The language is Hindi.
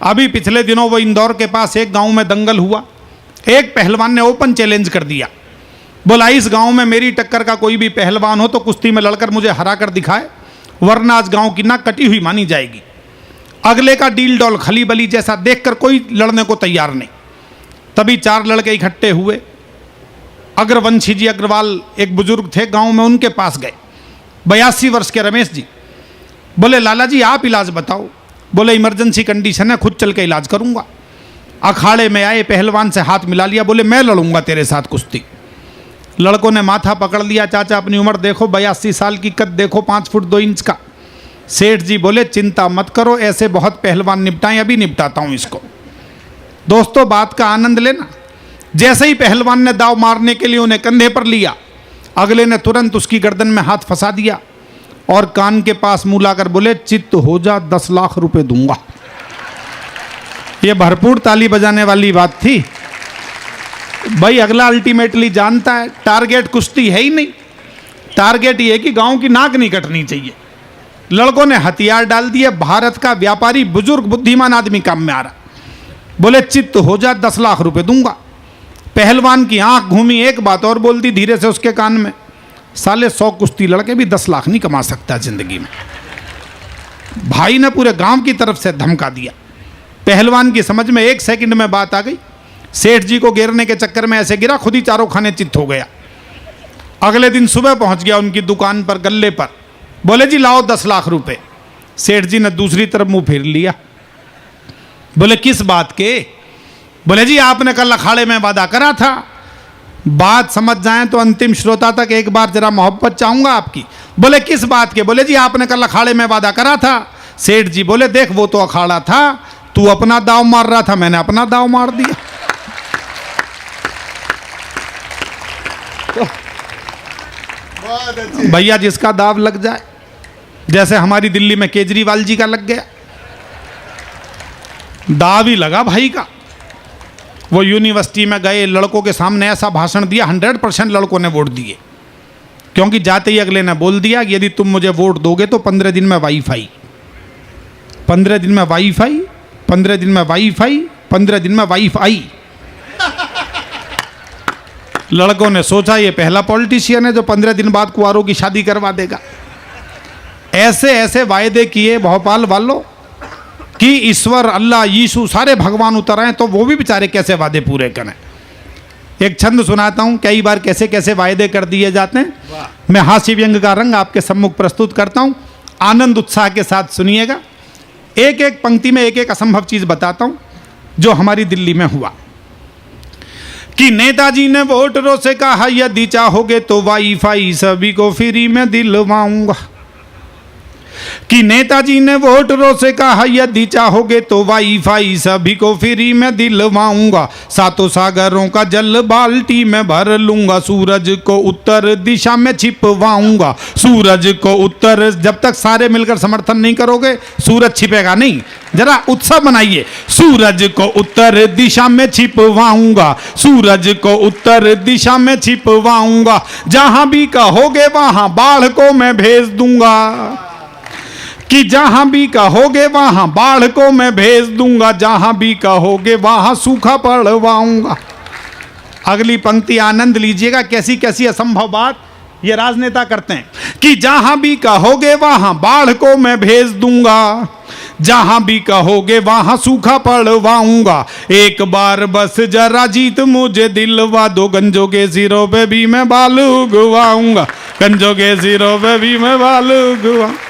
अभी पिछले दिनों वो इंदौर के पास एक गांव में दंगल हुआ। एक पहलवान ने ओपन चैलेंज कर दिया, बोला इस गांव में मेरी टक्कर का कोई भी पहलवान हो तो कुश्ती में लड़कर मुझे हरा कर दिखाए, वरना आज गांव की नाक कटी हुई मानी जाएगी। अगले का डील डॉल खली बली जैसा देखकर कोई लड़ने को तैयार नहीं। तभी चार लड़के इकट्ठे हुए। अग्रवंशी जी अग्रवाल एक बुजुर्ग थे गांव में, उनके पास गए। 82 वर्ष के रमेश जी बोले लाला जी आप इलाज बताओ। बोले इमरजेंसी कंडीशन है, खुद चल के इलाज करूंगा। अखाड़े में आए, पहलवान से हाथ मिला लिया, बोले मैं लड़ूंगा तेरे साथ कुश्ती। लड़कों ने माथा पकड़ लिया, चाचा अपनी उम्र देखो, 82 साल की, कद देखो 5 फुट 2 इंच का। सेठ जी बोले चिंता मत करो, ऐसे बहुत पहलवान निपटाएं, अभी निपटाता हूं इसको। दोस्तों बात का आनंद लेना। जैसे ही पहलवान ने दाव मारने के लिए उन्हें कंधे पर लिया, अगले ने तुरंत उसकी गर्दन में हाथ फंसा दिया और कान के पास मुंह लाकर बोले चित्त हो जा, 10 लाख रुपए दूंगा। यह भरपूर ताली बजाने वाली बात थी। भाई अगला अल्टीमेटली जानता है टारगेट कुश्ती है ही नहीं, टारगेट ये है कि गांव की नाक नहीं कटनी चाहिए। लड़कों ने हथियार डाल दिए। भारत का व्यापारी बुजुर्ग बुद्धिमान आदमी काम में आ रहा, बोले चित्त हो जा, 10 लाख रुपए दूंगा। पहलवान की आंख घूमी, एक बात और बोल दी धीरे से उसके कान में, साले 100 कुश्ती लड़के भी 10 लाख नहीं कमा सकता जिंदगी में। भाई ने पूरे गांव की तरफ से धमका दिया। पहलवान की समझ में 1 सेकंड में बात आ गई। सेठ जी को घेरने के चक्कर में ऐसे गिरा, खुद ही चारों खाने चित्त हो गया। अगले दिन सुबह पहुंच गया उनकी दुकान पर, गल्ले पर, बोले जी लाओ 10 लाख रुपए। सेठ जी ने दूसरी तरफ मुंह फेर लिया। बोले किस बात के? बोले जी आपने कल अखाड़े में वादा करा था। बात समझ जाएं तो अंतिम श्रोता तक एक बार जरा मोहब्बत चाहूंगा आपकी। बोले किस बात के? बोले जी आपने कल अखाड़े में वादा करा था। सेठ जी बोले देख वो तो अखाड़ा था, तू अपना दाव मार रहा था, मैंने अपना दाव मार दिया। भैया जिसका दाव लग जाए, जैसे हमारी दिल्ली में केजरीवाल जी का लग गया, दाव ही लगा भाई का। वो यूनिवर्सिटी में गए, लड़कों के सामने ऐसा भाषण दिया, 100% लड़कों ने वोट दिए, क्योंकि जाते ही अगले ने बोल दिया कि यदि तुम मुझे वोट दोगे तो 15 दिन में वाईफाई, 15 दिन में वाईफाई, 15 दिन में वाईफाई, 15 दिन में वाईफाई। लड़कों ने सोचा ये पहला पॉलिटिशियन है जो 15 दिन बाद कुंवारों की शादी करवा देगा। ऐसे ऐसे वायदे किए भोपाल वालों कि ईश्वर, अल्लाह, यीशु सारे भगवान उतर आए तो वो भी बेचारे कैसे वादे पूरे करें। एक छंद सुनाता हूं, कई बार कैसे कैसे वायदे कर दिए जाते हैं। मैं हास्य व्यंग का रंग आपके सम्मुख प्रस्तुत करता हूं, आनंद उत्साह के साथ सुनिएगा। एक एक पंक्ति में एक एक असंभव चीज बताता हूं जो हमारी दिल्ली में हुआ। कि नेताजी ने वोटरों से कहा यदि चाहोगे तो वाईफाई सभी को फ्री में दिलवाऊंगा। कि नेताजी ने वोटरों से कहा यदि चाहोगे तो वाईफाई सभी को फ्री में दिलवाऊंगा। 7 सागरों का जल बाल्टी में भर लूंगा, सूरज को उत्तर दिशा में छिपवाऊंगा। सूरज को उत्तर, जब तक सारे मिलकर समर्थन नहीं करोगे सूरज छिपेगा नहीं, जरा उत्सव बनाइए। सूरज को उत्तर दिशा में छिपवाऊंगा, सूरज को उत्तर दिशा में छिपवाऊंगा। जहां भी कहोगे वहां बाढ़ को मैं भेज दूंगा। कि जहां भी कहोगे वहां बाढ़ को मैं भेज दूंगा, जहां भी कहोगे वहां सूखा पड़वाऊंगा। अगली पंक्ति आनंद लीजिएगा, कैसी कैसी असंभव बात ये राजनेता करते हैं। कि जहां भी कहोगे वहां बाढ़ को मैं भेज दूंगा, जहां भी कहोगे वहां सूखा पड़वाऊंगा। एक बार बस जरा जीत मुझे दिलवा दो, गंजों के सिरों पे भी मैं बाल उगवाऊंगा, गंजों के सिरों पे भी मैं बाल उगवाऊंगा।